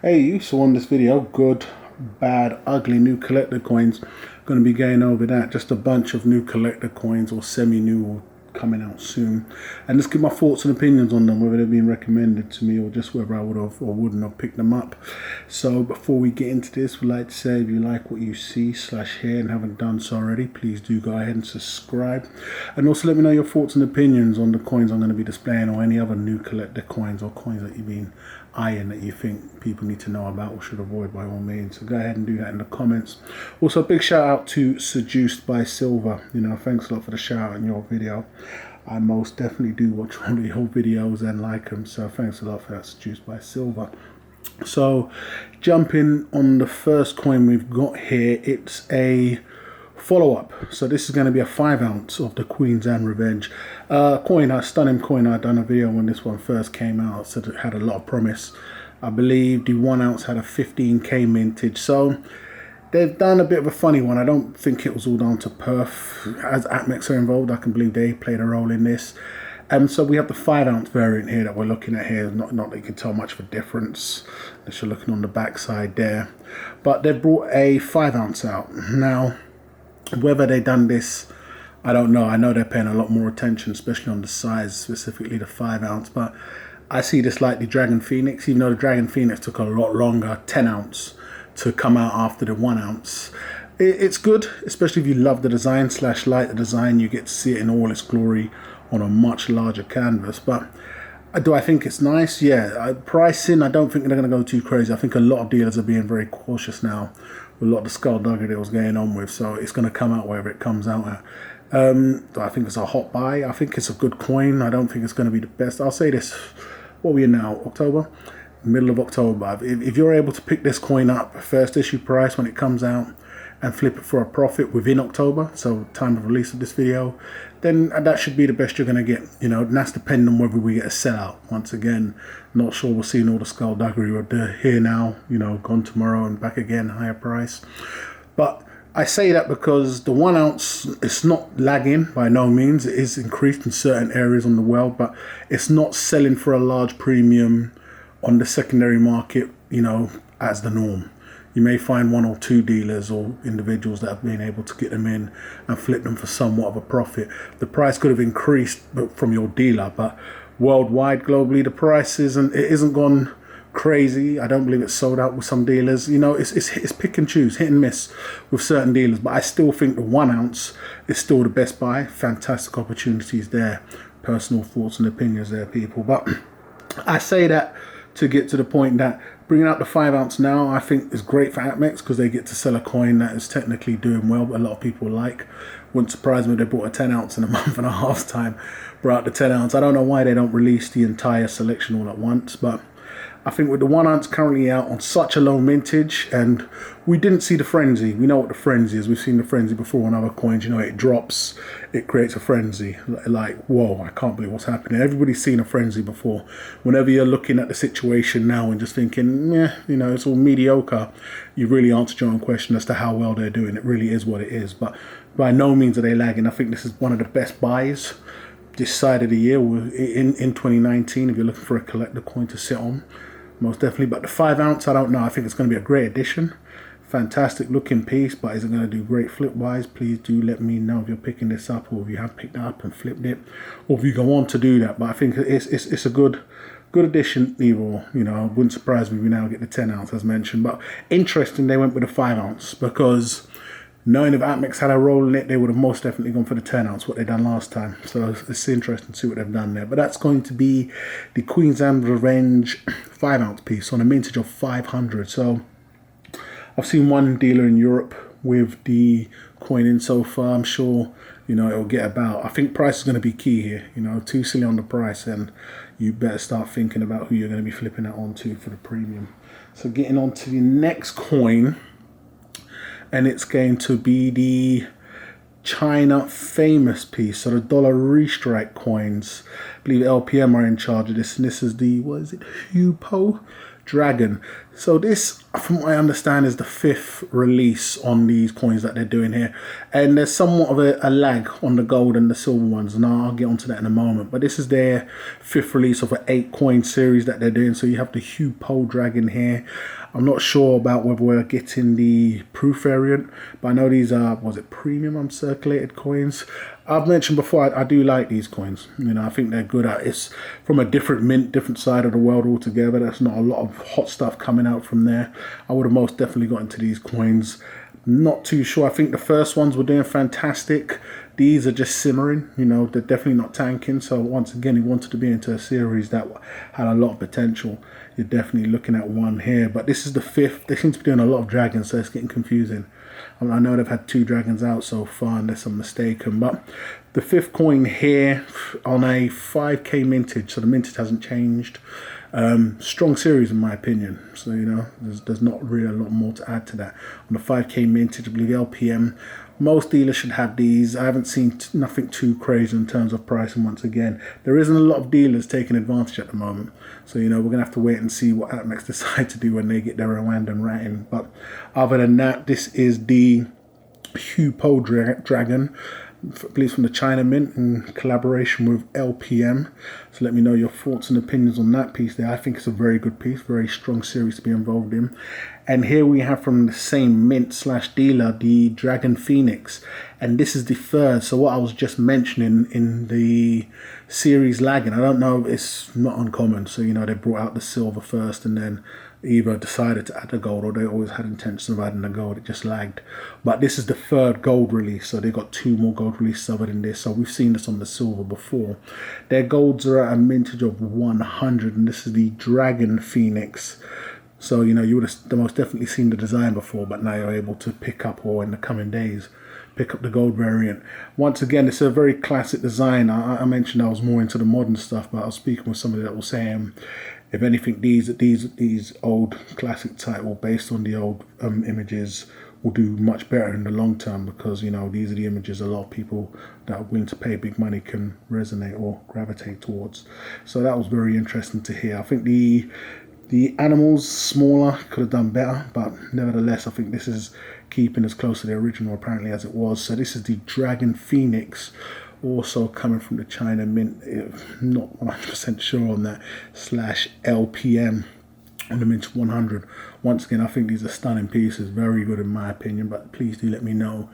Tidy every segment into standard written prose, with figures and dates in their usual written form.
Hey, you saw in this video, good, bad, ugly new collector coins. Going to be going over that. Just a bunch of new collector coins or semi-new or coming out soon. And just give my thoughts and opinions on them, whether they've been recommended to me or just whether I would have or wouldn't have picked them up. So before we get into this, we'd like to say if you like what you see / hear and haven't done so already, please do go ahead and subscribe. And also let me know your thoughts and opinions on the coins I'm going to be displaying or any other new collector coins or coins that you've been eyeing that you think people need to know about or should avoid by all means. So go ahead and do that in the comments. Also, a big shout out to Seduced by Silver. Thanks a lot for the shout out in your video. I most definitely do watch all of your videos and like them, so thanks a lot for that, Seduced by Silver. So jumping on the first coin we've got here, it's a follow-up. So this is going to be a 5 ounce of the Queen's Anne Revenge coin. A stunning coin. I'd done a video when this one first came out, so it had a lot of promise. I believe the 1 ounce had a 15k mintage, so they've done a bit of a funny one. I don't think it was all down to Perth. As APMEX are involved, I can believe they played a role in this. So we have the 5 ounce variant here that we're looking at here. Not that you can tell much of a difference as you're looking on the back side there, but they've brought a 5 ounce out now. Whether they done this, I don't know. I know they're paying a lot more attention, especially on the size, specifically the 5 ounce. But I see this like the Dragon Phoenix, even though the Dragon Phoenix took a lot longer, 10 ounce, to come out after the 1 ounce. It's good, especially if you love the design / like the design. You get to see it in all its glory on a much larger canvas. But do I think it's nice? Yeah. Pricing, I don't think they're going to go too crazy. I think a lot of dealers are being very cautious now with a lot of the skullduggery that was going on with, so it's going to come out wherever it comes out at. Do I think it's a hot buy? I think it's a good coin. I don't think it's going to be the best. I'll say this, what are we in now, October? Middle of October. If you're able to pick this coin up first issue price when it comes out and flip it for a profit within October, so time of release of this video, then that should be the best you're going to get. And that's depending on whether we get a sellout. Once again, not sure we're seeing all the skullduggery or the here now, gone tomorrow and back again, higher price. But I say that because the 1 ounce, it's not lagging by no means. It is increased in certain areas on the world, but it's not selling for a large premium on the secondary market, as the norm. You may find 1 or 2 dealers or individuals that have been able to get them in and flip them for somewhat of a profit. The price could have increased from your dealer, but worldwide, globally, the price isn't gone crazy. I don't believe it's sold out with some dealers. It's pick and choose, hit and miss with certain dealers. But I still think the 1 ounce is still the best buy. Fantastic opportunities there. Personal thoughts and opinions there, people. But I say that to get to the point that bringing out the 5 ounce now, I think is great for APMEX because they get to sell a coin that is technically doing well, but a lot of people like. Wouldn't surprise me if they bought a 10 ounce in a month and a half's time, brought out the 10 ounce. I don't know why they don't release the entire selection all at once, but I think with the 1 ounce currently out on such a low mintage, and we didn't see the frenzy. We know what the frenzy is. We've seen the frenzy before on other coins. It drops, it creates a frenzy. Like, whoa, I can't believe what's happening. Everybody's seen a frenzy before. Whenever you're looking at the situation now and just thinking, it's all mediocre, you really answered your own question as to how well they're doing. It really is what it is. But by no means are they lagging. I think this is one of the best buys this side of the year in 2019 if you're looking for a collector coin to sit on. Most definitely. But the 5 ounce, I don't know. I think it's going to be a great addition. Fantastic looking piece, but is it going to do great flip wise? Please do let me know if you're picking this up or if you have picked it up and flipped it, or if you go on to do that. But I think it's a good addition either or. It wouldn't surprise me if we now get the 10 ounce as mentioned. But interesting they went with the 5 ounce because knowing if APMEX had a role in it, they would have most definitely gone for the 10 ounce, what they done last time. So it's interesting to see what they've done there. But that's going to be the Queen's Anne Revenge 5 ounce piece on a mintage of 500. So I've seen one dealer in Europe with the coin in so far. I'm sure, it'll get about. I think price is going to be key here. Too silly on the price, and you better start thinking about who you're going to be flipping that onto for the premium. So getting on to the next coin, and it's going to be the China famous piece, so the dollar restrike coins. I believe LPM are in charge of this, and this is the, what is it, Hupo Dragon. So this, from what I understand, is the 5th release on these coins that they're doing here. And there's somewhat of a lag on the gold and the silver ones, and I'll get onto that in a moment. But this is their 5th release of an 8-coin series that they're doing. So you have the Hue Po Dragon here. I'm not sure about whether we're getting the proof variant, but I know these are, was it premium uncirculated coins? I've mentioned before, I do like these coins. You know, I think they're good at, it's from a different mint, different side of the world altogether. There's not a lot of hot stuff coming out from there. I would have most definitely got into these coins. Not too sure. I think the first ones were doing fantastic. These are just simmering, you know, they're definitely not tanking. So once again, he wanted to be into a series that had a lot of potential. You're definitely looking at one here, but this is the 5th. They seem to be doing a lot of dragons, so it's getting confusing. I know they've had 2 dragons out so far, unless I'm mistaken, but the 5th coin here on a 5k mintage, so the mintage hasn't changed. Strong series in my opinion, so you know there's not really a lot more to add to that. On the 5k mintage, I believe LPM, most dealers should have these. I haven't seen nothing too crazy in terms of pricing. Once again, there isn't a lot of dealers taking advantage at the moment, so you know we're gonna have to wait and see what APMEX decide to do when they get their Rwandan ratting. But other than that, this is the Hue Po Dragon, I believe from the China Mint in collaboration with LPM. So let me know your thoughts and opinions on that piece there. I think it's a very good piece, very strong series to be involved in. And here we have from the same mint slash dealer, the Dragon Phoenix. And this is the 3rd. So what I was just mentioning in the series lagging, I don't know, it's not uncommon. So, you know, they brought out the silver first and then either decided to add the gold, or they always had intention of adding the gold. It just lagged. But this is the 3rd gold release, so they got 2 more gold releases other than this. So we've seen this on the silver before. Their golds are at a mintage of 100, and this is the Dragon Phoenix. So you know you would have most definitely seen the design before, but now you're able to pick up, or in the coming days, pick up the gold variant. Once again, it's a very classic design. I mentioned I was more into the modern stuff, but I was speaking with somebody that was saying, if anything, these old classic type, or based on the old images, will do much better in the long term, because you know these are the images a lot of people that are willing to pay big money can resonate or gravitate towards. So that was very interesting to hear. I think the animals smaller could have done better, but nevertheless I think this is keeping as close to the original apparently as it was. So this is the Dragon Phoenix, also coming from the China Mint, not 100% sure on that, slash LPM on the Mint 100. Once again, I think these are stunning pieces, very good in my opinion, but please do let me know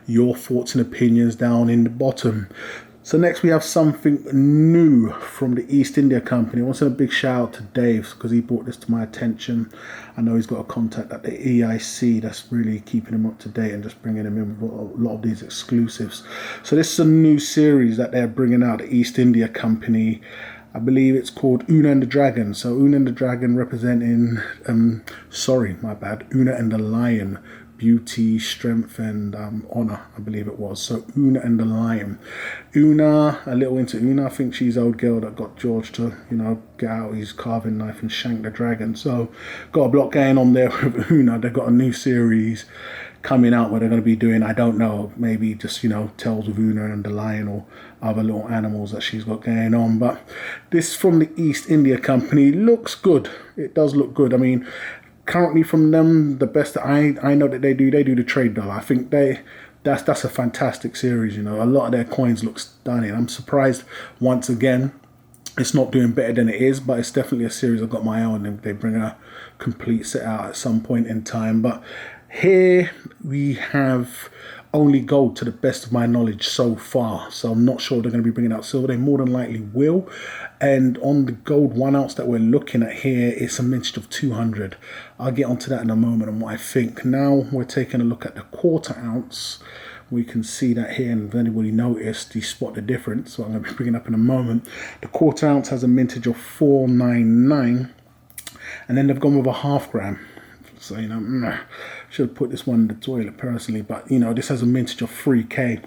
your thoughts and opinions down in the bottom. So next we have something new from the East India Company. I want to send a big shout out to Dave, because he brought this to my attention. I know he's got a contact at the EIC that's really keeping him up to date and just bringing him in with a lot of these exclusives. So this is a new series that they're bringing out, the East India Company. I believe it's called Una and the Dragon. So Una and the Dragon representing, Una and the Lion. Beauty, strength, and honor, I believe it was. So Una and the Lion. Una, a little into Una. I think she's the old girl that got George to, you know, get out his carving knife and shank the dragon. So got a block going on there with Una. They've got a new series coming out where they're going to be doing, I don't know, maybe just, you know, tales of Una and the Lion or other little animals that she's got going on. But this from the East India Company looks good. It does look good. I mean, currently from them, the best that I know that they do the trade dollar. I think that's a fantastic series. You know, a lot of their coins look stunning. I'm surprised once again it's not doing better than it is, but it's definitely a series I've got my eye on, and they bring a complete set out at some point in time. But here we have only gold to the best of my knowledge so far, so I'm not sure they're going to be bringing out silver. They more than likely will. And on the gold 1 ounce that we're looking at here, it's a mintage of 200. I'll get onto that in a moment and what I think. Now we're taking a look at the 1/4 ounce. We can see that here, and if anybody noticed, you spot the difference, so I'm going to be bringing up in a moment. The 1/4 ounce has a mintage of 499, and then they've gone with a 1/2 gram. So, you know, should have put this one in the toilet personally, but, you know, this has a mintage of 3K.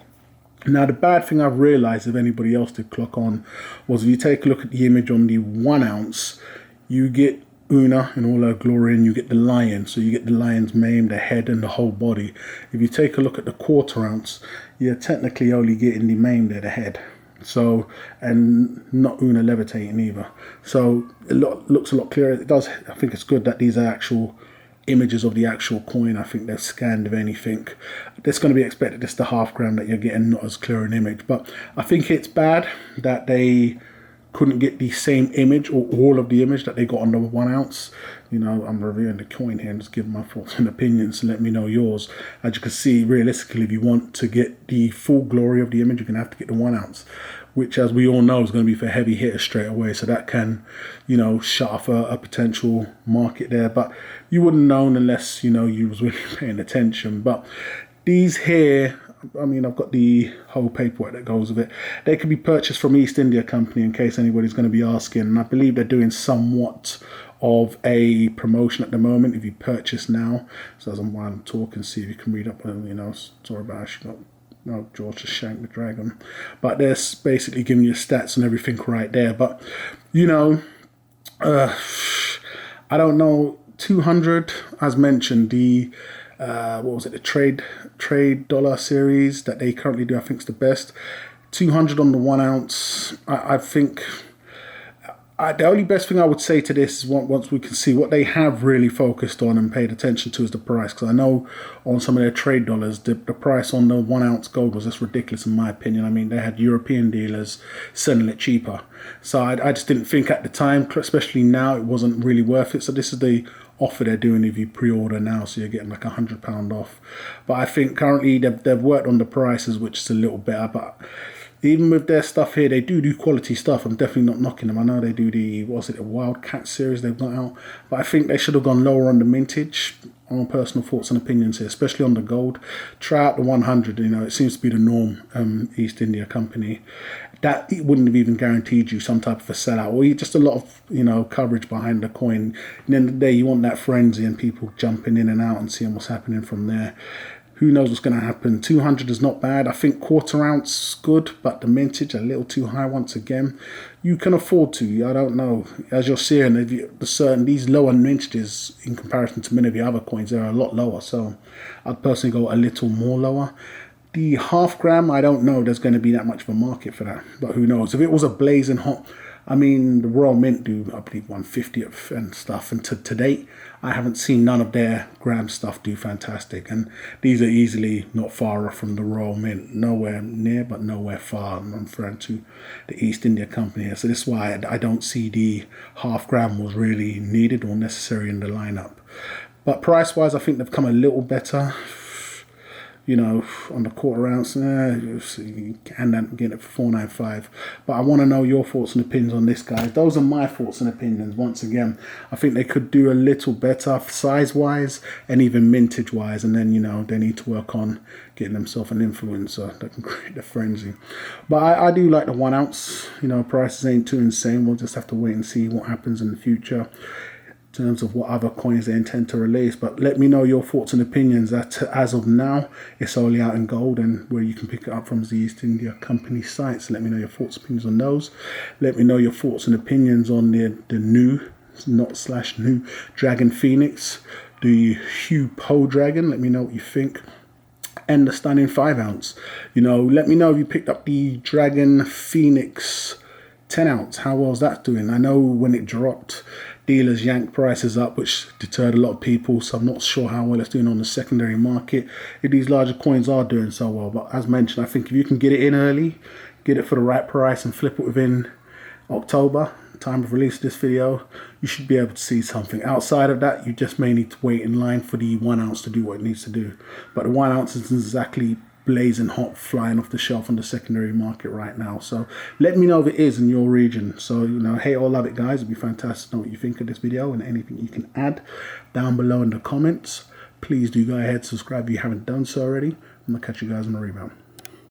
Now, the bad thing I've realized, if anybody else did clock on, was if you take a look at the image on the 1 ounce, you get Una in all her glory, and you get the lion. So you get the lion's mane, the head, and the whole body. If you take a look at the 1/4 ounce, you're technically only getting the mane there, the head. So, and not Una levitating either. So it looks a lot clearer. It does. I think it's good that these are actual images of the actual coin. I think they're scanned, if anything. It's going to be expected it's the half gram that you're getting, not as clear an image. But I think it's bad that they couldn't get the same image or all of the image that they got on the 1 ounce. You know, I'm reviewing the coin here and just giving my thoughts and opinions, and let me know yours. As you can see, realistically, if you want to get the full glory of the image, you're going to have to get the 1 ounce, which, as we all know, is going to be for heavy hitters straight away. So that can, you know, shut off a potential market there. But you wouldn't know unless, you know, you was really paying attention. But these here, I mean, I've got the whole paperwork that goes with it. They can be purchased from East India Company, in case anybody's going to be asking. And I believe they're doing somewhat of a promotion at the moment if you purchase now. So as while I'm talking, see if you can read up on, you know, sorry about actually no, George just shanked the dragon. But they're basically giving you stats and everything right there. But, you know, I don't know, 200, as mentioned, the what was it, the trade dollar series that they currently do, I think is the best. 200 on the 1 ounce. I think the only best thing I would say to this is once we can see what they have really focused on and paid attention to is the price. Because I know on some of their trade dollars, the price on the 1 ounce gold was just ridiculous in my opinion. I mean, they had European dealers selling it cheaper. So I just didn't think at the time, especially now, it wasn't really worth it. So this is the offer they're doing if you pre-order now, so you're getting like £100 off. But I think currently they've worked on the prices, which is a little better. But even with their stuff here, they do quality stuff. I'm definitely not knocking them. I know they do the Wildcat series they've got out, but I think they should have gone lower on the mintage. On personal thoughts and opinions here, especially on the gold. Try out the 100. You know, it seems to be the norm. East India Company, that it wouldn't have even guaranteed you some type of a sellout, or just a lot of, you know, coverage behind the coin. At the end of the day, you want that frenzy and people jumping in and out and seeing what's happening from there. Who knows what's going to happen? 200 is not bad. I think 1/4 ounce good, but the mintage a little too high once again. You can afford to. I don't know. As you're seeing, these lower mintages in comparison to many of the other coins, they're a lot lower. So I'd personally go a little more lower. The half gram, I don't know. There's going to be that much of a market for that, but who knows? If it was a blazing hot, I mean, the Royal Mint do, I believe, 150 and stuff. And to date, I haven't seen none of their gram stuff do fantastic. And these are easily not far off from the Royal Mint. Nowhere near, but nowhere far. I'm referring to the East India Company here. So this is why I don't see the half gram was really needed or necessary in the lineup. But price-wise, I think they've come a little better. You know, on the 1/4 ounce, you can get it for $4.95. But I want to know your thoughts and opinions on this, guys. Those are my thoughts and opinions. Once again, I think they could do a little better size-wise and even mintage-wise. And then, you know, they need to work on getting themselves an influencer that can create the frenzy. But I do like the 1 ounce. You know, prices ain't too insane. We'll just have to wait and see what happens in the future in terms of what other coins they intend to release. But let me know your thoughts and opinions. That as of now, it's only out in gold, and where you can pick it up from the East India Company site. So let me know your thoughts and opinions on those. Let me know your thoughts and opinions on the new Dragon Phoenix, the Hue Po Dragon. Let me know what you think. And the stunning 5 ounce. You know, let me know if you picked up the Dragon Phoenix 10 ounce. How well is that doing? I know when it dropped, dealers yanked prices up, which deterred a lot of people, so I'm not sure how well it's doing on the secondary market if these larger coins are doing so well. But as mentioned, I think if you can get it in early, get it for the right price and flip it within October, time of release of this video, you should be able to see something. Outside of that, you just may need to wait in line for the 1 ounce to do what it needs to do. But the 1 ounce is exactly blazing hot, flying off the shelf on the secondary market right now. So let me know if it is in your region. So, you know, hate or love it, guys. It'd be fantastic to know what you think of this video and anything you can add down below in the comments. Please do go ahead, subscribe if you haven't done so already. I'm gonna catch you guys on the rebound.